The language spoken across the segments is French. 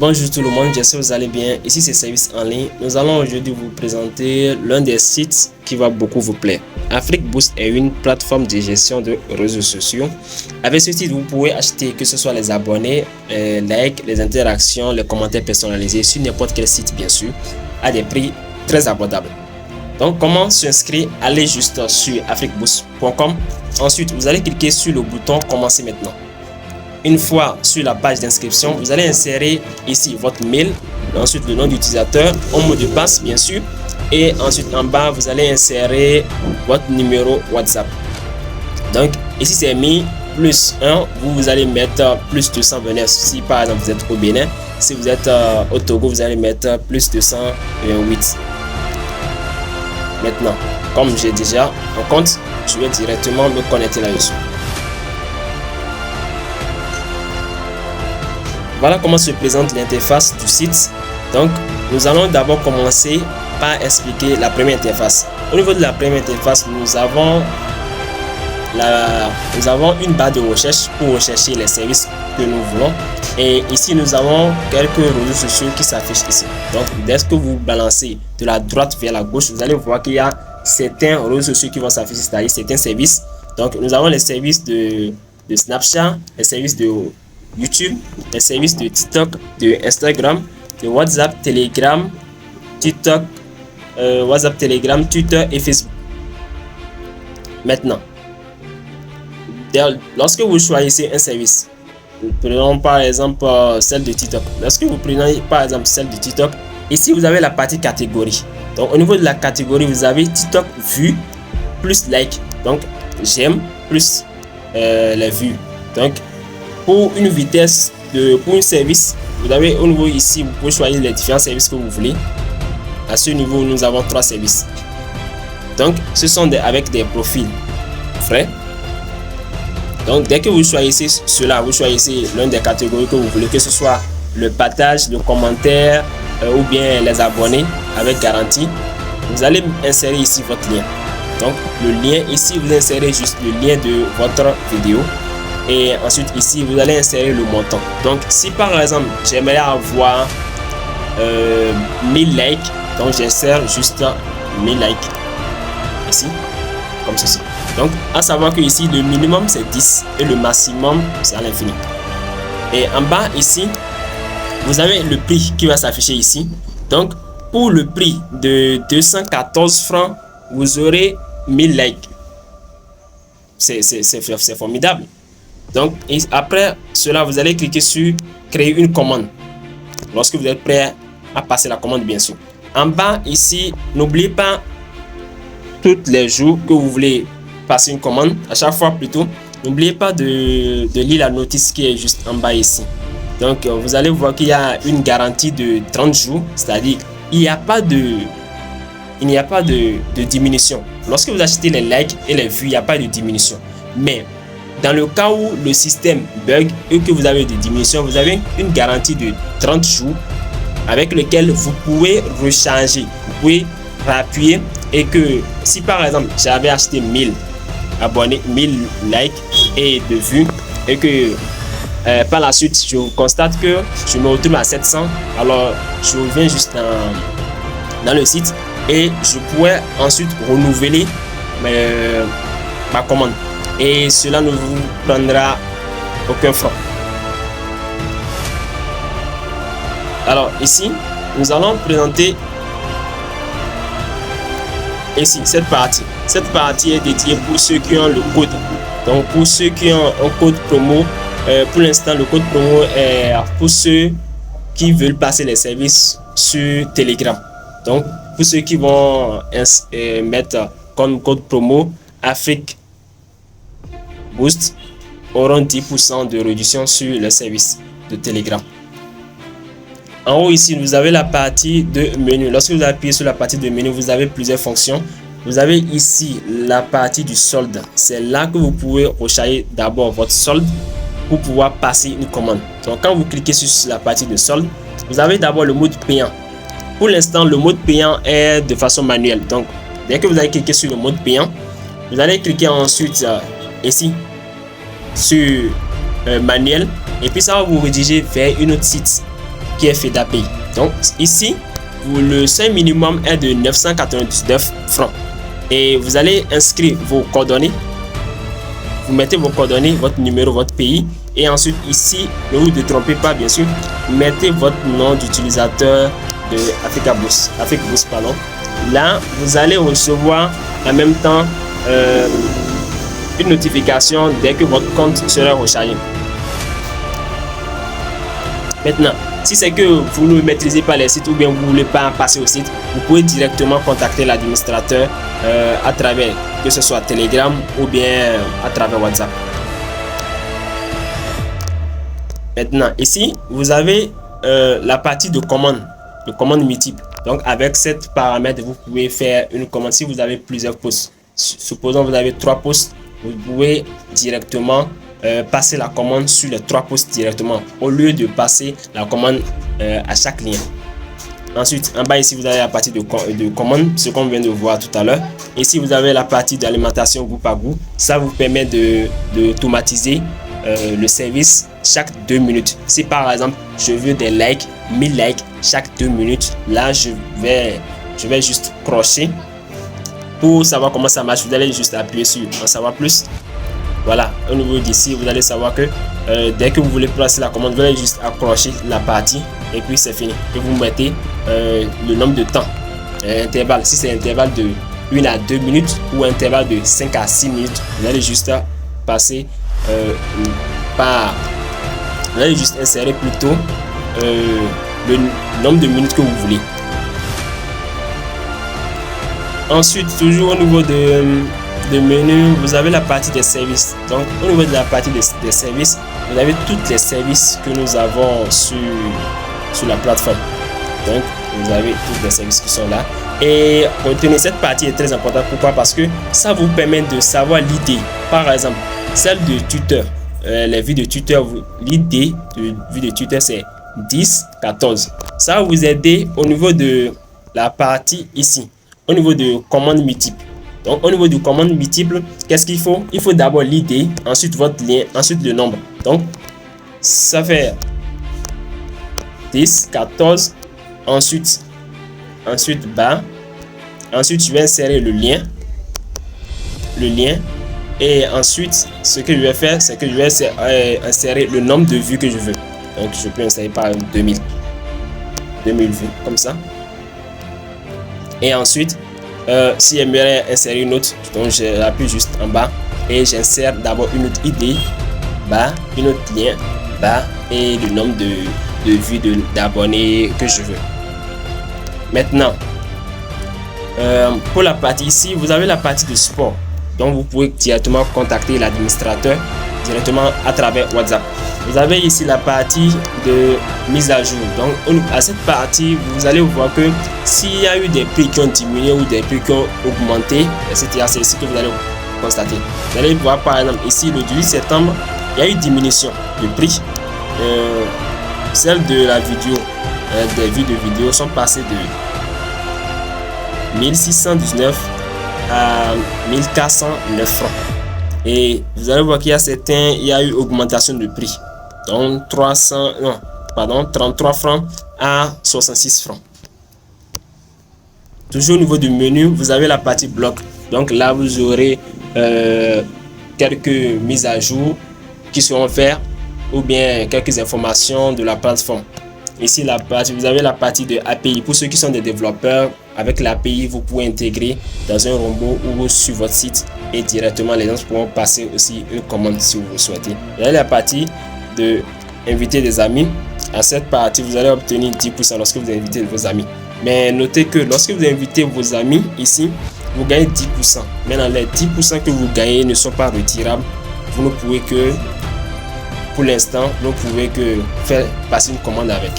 Bonjour tout le monde, j'espère que vous allez bien. Ici c'est Service en ligne. Nous allons aujourd'hui vous présenter l'un des sites qui va beaucoup vous plaire. AfriqueBoost est une plateforme de gestion de réseaux sociaux. Avec ce site, vous pouvez acheter que ce soit les abonnés, les likes, les interactions, les commentaires personnalisés sur n'importe quel site bien sûr, à des prix très abordables. Donc comment s'inscrire? Allez juste sur afriqueboost.com. Ensuite, vous allez cliquer sur le bouton commencer maintenant. Une fois sur la page d'inscription, vous allez insérer ici votre mail, ensuite le nom d'utilisateur, un mot de passe bien sûr, et ensuite en bas vous allez insérer votre numéro WhatsApp. Donc ici c'est mis plus 1, vous allez mettre plus 229 si par exemple vous êtes au Bénin. Si vous êtes au Togo, vous allez mettre plus 208. Maintenant, comme j'ai déjà un compte, je vais directement me connecter là-dessus. Voilà comment se présente l'interface du site. Donc, nous allons d'abord commencer par expliquer la première interface. Au niveau de la première interface, nous avons une barre de recherche pour rechercher les services que nous voulons. Et ici, nous avons quelques réseaux sociaux qui s'affichent ici. Donc, dès que vous balancez de la droite vers la gauche, vous allez voir qu'il y a certains réseaux sociaux qui vont s'afficher, c'est-à-dire certains services. Donc, nous avons les services de Snapchat, les services de YouTube, les services de TikTok, de Instagram, de WhatsApp, Telegram, TikTok, WhatsApp, Telegram, Twitter et Facebook. Maintenant, lorsque vous choisissez un service, prenons par exemple celle de TikTok. Lorsque vous prenez par exemple celle de TikTok, ici vous avez la partie catégorie. Donc au niveau de la catégorie, vous avez TikTok vues plus like. Donc j'aime plus les vues. Donc pour une vitesse pour un service, vous avez au niveau ici, vous pouvez choisir les différents services que vous voulez. À ce niveau, nous avons 3 services. Donc, ce sont avec des profils frais. Donc, dès que vous choisissez cela, vous choisissez l'une des catégories que vous voulez, que ce soit le partage, le commentaire ou bien les abonnés avec garantie. Vous allez insérer ici votre lien. Donc, le lien ici, vous insérez juste le lien de votre vidéo. Et ensuite ici vous allez insérer le montant. Donc si par exemple j'aimerais avoir 1000 likes, donc j'insère juste 1000 likes ici comme ceci. Donc à savoir que ici le minimum c'est 10 et le maximum c'est à l'infini. Et en bas ici vous avez le prix qui va s'afficher ici. Donc pour le prix de 214 francs vous aurez 1000 likes. C'est formidable. Donc après cela, vous allez cliquer sur créer une commande lorsque vous êtes prêt à passer la commande bien sûr. En bas ici, n'oubliez pas tous les jours que vous voulez passer une commande, à chaque fois plutôt, n'oubliez pas de lire la notice qui est juste en bas ici. Donc vous allez voir qu'il y a une garantie de 30 jours, c'est-à-dire il n'y a pas de diminution. Lorsque vous achetez les likes et les vues, il n'y a pas de diminution. Mais dans le cas où le système bug et que vous avez des diminutions, vous avez une garantie de 30 jours avec lequel vous pouvez recharger, vous pouvez appuyer et que si par exemple j'avais acheté 1000 abonnés, 1000 likes et de vues et que par la suite je constate que je me retrouve à 700, alors je reviens juste dans le site et je pourrais ensuite renouveler ma commande. Et cela ne vous prendra aucun franc. Alors ici, nous allons présenter ici cette partie. Cette partie est dédiée pour ceux qui ont le code. Donc pour ceux qui ont un code promo, pour l'instant le code promo est pour ceux qui veulent passer les services sur Telegram. Donc pour ceux qui vont mettre comme code promo AfriqueBoost auront 10% de réduction sur le service de Telegram. En haut ici, vous avez la partie de menu. Lorsque vous appuyez sur la partie de menu, vous avez plusieurs fonctions. Vous avez ici la partie du solde. C'est là que vous pouvez recharger d'abord votre solde pour pouvoir passer une commande. Donc quand vous cliquez sur la partie de solde, vous avez d'abord le mode payant. Pour l'instant, le mode payant est de façon manuelle. Donc dès que vous allez cliquer sur le mode payant, vous allez cliquer ensuite ici sur manuel et puis ça va vous rediriger vers une autre site qui est fait d'API. Donc ici, le seuil minimum est de 999 francs. Et vous allez inscrire vos coordonnées. Vous mettez vos coordonnées, votre numéro, votre pays. Et ensuite ici, ne vous détrompez pas bien sûr. Mettez votre nom d'utilisateur de Africaboost. Pardon. Là, vous allez recevoir en même temps une notification dès que votre compte sera rechargé. Maintenant, si c'est que vous ne maîtrisez pas les sites ou bien vous ne voulez pas passer au site, vous pouvez directement contacter l'administrateur à travers, que ce soit Telegram ou bien à travers WhatsApp. Maintenant, ici, vous avez la partie de commande multiple. Donc, avec cette paramètre, vous pouvez faire une commande. Si vous avez plusieurs postes, supposons vous avez 3 postes, vous pouvez directement passer la commande sur les 3 postes directement au lieu de passer la commande à chaque lien. Ensuite, en bas ici, vous avez la partie de commande, ce qu'on vient de voir tout à l'heure. Ici, vous avez la partie d'alimentation goût par goût. Ça vous permet d'automatiser le service chaque 2 minutes. Si par exemple, je veux des likes, 1000 likes chaque 2 minutes, là, je vais juste crocher. Pour savoir comment ça marche, vous allez juste appuyer sur en savoir plus. Voilà, au niveau d'ici, vous allez savoir que dès que vous voulez placer la commande, vous allez juste accrocher la partie et puis c'est fini. Et vous mettez le nombre de temps, intervalle. Si c'est intervalle de 1 à 2 minutes ou intervalle de 5 à 6 minutes, vous allez juste passer vous allez juste insérer plutôt le nombre de minutes que vous voulez. Ensuite, toujours au niveau de menu, vous avez la partie des services. Donc au niveau de la partie des services, vous avez tous les services que nous avons sur la plateforme. Donc vous avez tous les services qui sont là. Et retenez, cette partie est très importante. Pourquoi? Parce que ça vous permet de savoir l'idée. Par exemple, celle de tuteur, les vues de tuteur, l'idée de vue de tuteur c'est 10, 14. Ça va vous aider au niveau de la partie ici, au niveau de commandes multiples. Donc au niveau de commandes multiples, qu'est-ce qu'il faut? Il faut d'abord l'idée, ensuite votre lien, ensuite le nombre. Donc ça fait 10, 14, ensuite bas, ensuite je vais insérer le lien et ensuite ce que je vais faire, c'est que je vais insérer le nombre de vues que je veux. Donc je peux insérer par 2000 vues comme ça. Et ensuite si j'aimerais insérer une autre, donc j'appuie juste en bas et j'insère d'abord une autre idée bas, une autre lien bas et le nombre de vues d'abonnés que je veux. Maintenant pour la partie ici, vous avez la partie de support. Donc vous pouvez directement contacter l'administrateur directement à travers WhatsApp. Vous avez ici la partie de mise à jour. Donc à cette partie, vous allez voir que s'il y a eu des prix qui ont diminué ou des prix qui ont augmenté, etc., c'est ce que vous allez constater. Vous allez voir par exemple ici le 18 septembre, il y a eu diminution de prix. Celle de la vidéo, des vues de vidéo sont passées de 1619 à 1409 francs. Et vous allez voir qu'il y a il y a eu augmentation de prix. Donc 33 francs à 66 francs. Toujours au niveau du menu, vous avez la partie bloc. Donc là, vous aurez quelques mises à jour qui seront faites ou bien quelques informations de la plateforme. Ici, vous avez la partie de API. Pour ceux qui sont des développeurs, avec l'API, vous pouvez intégrer dans un robot ou sur votre site et directement les gens pourront passer aussi une commande si vous le souhaitez. Vous avez la partie de inviter des amis. À cette partie, vous allez obtenir 10% lorsque vous invitez vos amis. Mais notez que lorsque vous invitez vos amis ici, vous gagnez 10%. Maintenant, les 10% que vous gagnez ne sont pas retirables. Vous ne pouvez que, pour l'instant, vous ne pouvez que faire passer une commande avec.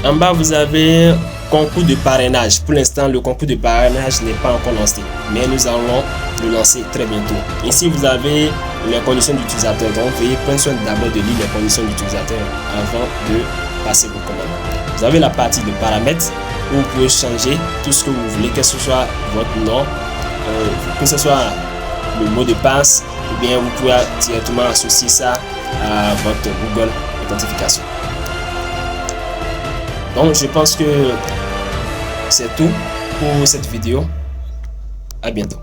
En bas, vous avez concours de parrainage. Pour l'instant, le concours de parrainage n'est pas encore lancé, mais nous allons le lancer très bientôt. Ici, vous avez les conditions d'utilisateur. Donc, veuillez prendre soin d'abord de lire les conditions d'utilisateur avant de passer vos commandes. Vous avez la partie de paramètres où vous pouvez changer tout ce que vous voulez, que ce soit votre nom, que ce soit le mot de passe, ou bien vous pouvez directement associer ça à votre Google authentification. Donc je pense que c'est tout pour cette vidéo. À bientôt.